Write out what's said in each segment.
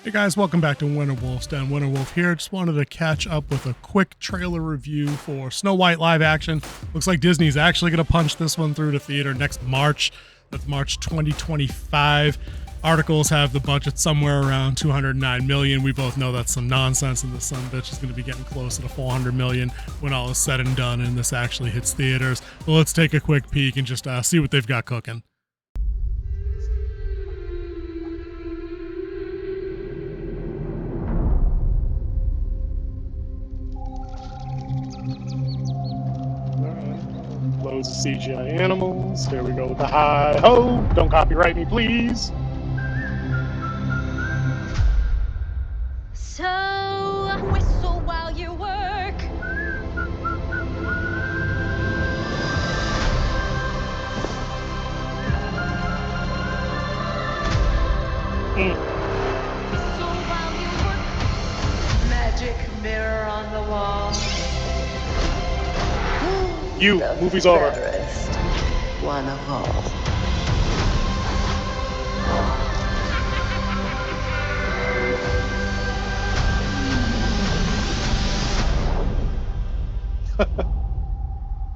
Hey guys, welcome back to Winter Wolf's Den. Winter Wolf here. Just wanted to catch up with a quick trailer review for Snow White live action. Looks like Disney's actually going to punch this one through to theater next March. That's March 2025. Articles have the budget somewhere around 209 million. We both know that's some nonsense, and the son bitch is going to be getting close to 400 million when all is said and done and this actually hits theaters. But let's take a quick peek and just see what they've got cooking. Loads of CGI animals. Here we go with the hi ho. Don't copyright me, please. So, whistle while you work. Whistle while you work. Magic mirror on the wall. You, The movie's over. fairest one of all.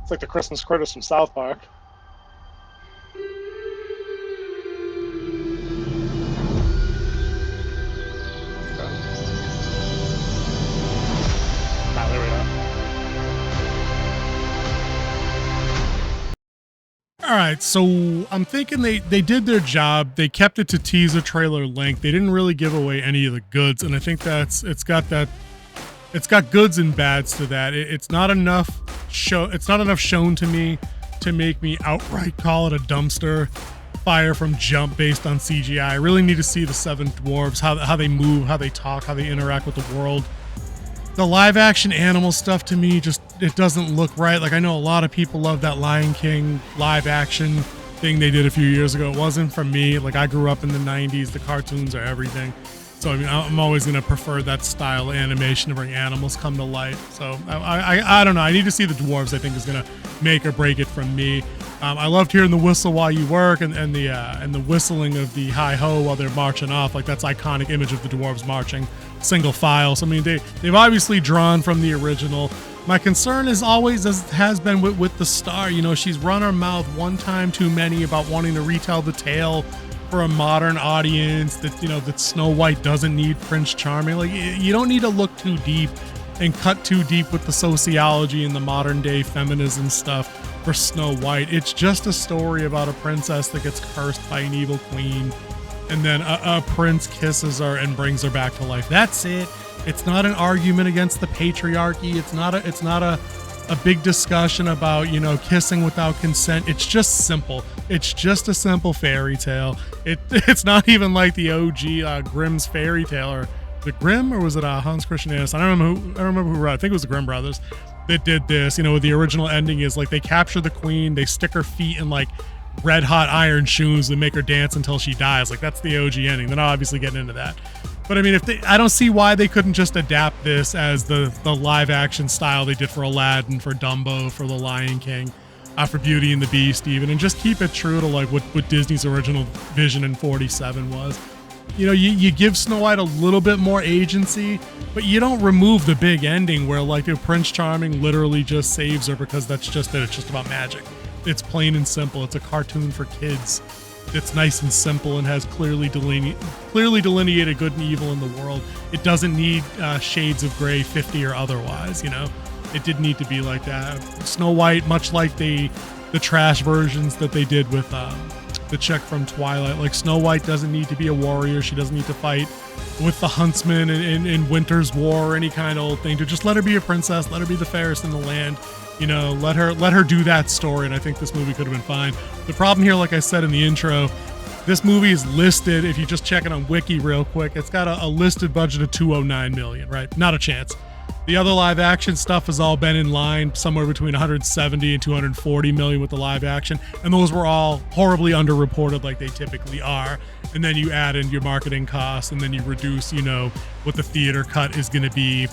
It's like the Christmas critters from South Park. There we go. All right, so I'm thinking they did their job. They kept it to teaser trailer length. They didn't really give away any of the goods, and I think it's got goods and bads to that. It's not enough shown to me to make me outright call it a dumpster fire from jump based on CGI. I really need to see the seven dwarves, how they move, how they talk, how they interact with the world. The live action animal stuff to me it doesn't look right. Like, I know a lot of people love that Lion King live action thing they did a few years ago. It wasn't for me. Like, I grew up in the 90s. The cartoons are everything. So, I mean, I'm always going to prefer that style of animation to bring animals come to life. So, I don't know. I need to see the dwarves, I think, is going to make or break it from me. I loved hearing the whistle while you work and the whistling of the hi-ho while they're marching off. Like, that's iconic image of the dwarves marching single file. So, I mean, they've obviously drawn from the original. My concern is always, as it has been with the star, you know, she's run her mouth one time too many about wanting to retell the tale for a modern audience, that, you know, that Snow White doesn't need Prince Charming. Like, you don't need to look too deep and cut too deep with the sociology and the modern day feminism stuff for Snow White. It's just a story about a princess that gets cursed by an evil queen, and then a prince kisses her and brings her back to life. That's it. It's not an argument against the patriarchy. It's not a big discussion about, you know, kissing without consent. It's just simple. It's just a simple fairy tale. It's not even like the OG Grimm's fairy tale, or the Grimm, or was it Hans Christian Andersen? I don't remember who wrote it. I think it was the Grimm brothers that did this. You know, the original ending is like they capture the queen, they stick her feet in like red hot iron shoes and make her dance until she dies. Like, that's the OG ending. They're not obviously getting into that. But I mean, I don't see why they couldn't just adapt this as the live action style they did for Aladdin, for Dumbo, for The Lion King, for Beauty and the Beast even, and just keep it true to like what Disney's original vision in 47 was. You know, you give Snow White a little bit more agency, but you don't remove the big ending where like if Prince Charming literally just saves her, because that's just it. It's just about magic. It's plain and simple. It's a cartoon for kids. It's nice and simple and has clearly delineated good and evil in the world. It doesn't need shades of gray 50 or otherwise, you know. It didn't need to be like that. Snow White, much like the trash versions that they did with the chick from Twilight, like Snow White doesn't need to be a warrior. She doesn't need to fight with the huntsman in Winter's War or any kind of old thing. To just let her be a princess, let her be the fairest in the land. You know, let her do that story, and I think this movie could have been fine. The problem here, like I said in the intro, this movie is listed, if you just check it on Wiki real quick, it's got a listed budget of 209 million, right? Not a chance. The other live action stuff has all been in line, somewhere between 170 and 240 million with the live action, and those were all horribly underreported like they typically are. And then you add in your marketing costs, and then you reduce, you know, what the theater cut is going to be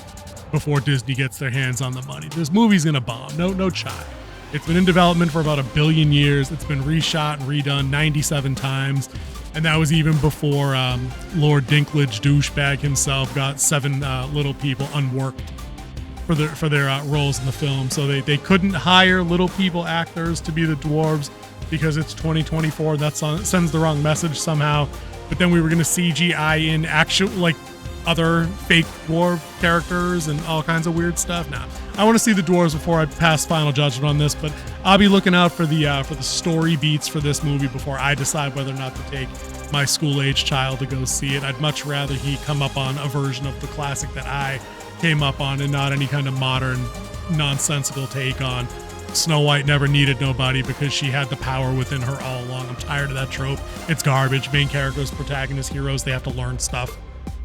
before Disney gets their hands on the money. This movie's gonna bomb. No shot. It's been in development for about 1 billion years. It's been reshot and redone 97 times. And that was even before Lord Dinklage douchebag himself got 7 little people unworked for their roles in the film. So they couldn't hire little people actors to be the dwarves because it's 2024. That sends the wrong message somehow. But then we were going to CGI in actual, like, other fake dwarf characters and all kinds of weird stuff. Nah, I want to see the dwarves before I pass final judgment on this, but I'll be looking out for the story beats for this movie before I decide whether or not to take my school-age child to go see it. I'd much rather he come up on a version of the classic that I came up on and not any kind of modern, nonsensical take on Snow White never needed nobody because she had the power within her all along. I'm tired of that trope. It's garbage. Main characters, protagonists, heroes, they have to learn stuff.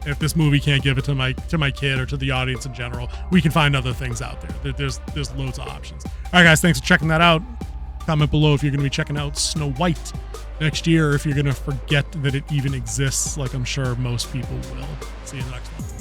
If this movie can't give it to my kid or to the audience in general, we can find other things out there. There's loads of options. All right, guys, thanks for checking that out. Comment below if you're going to be checking out Snow White next year, or if you're going to forget that it even exists, like I'm sure most people will. See you in the next one.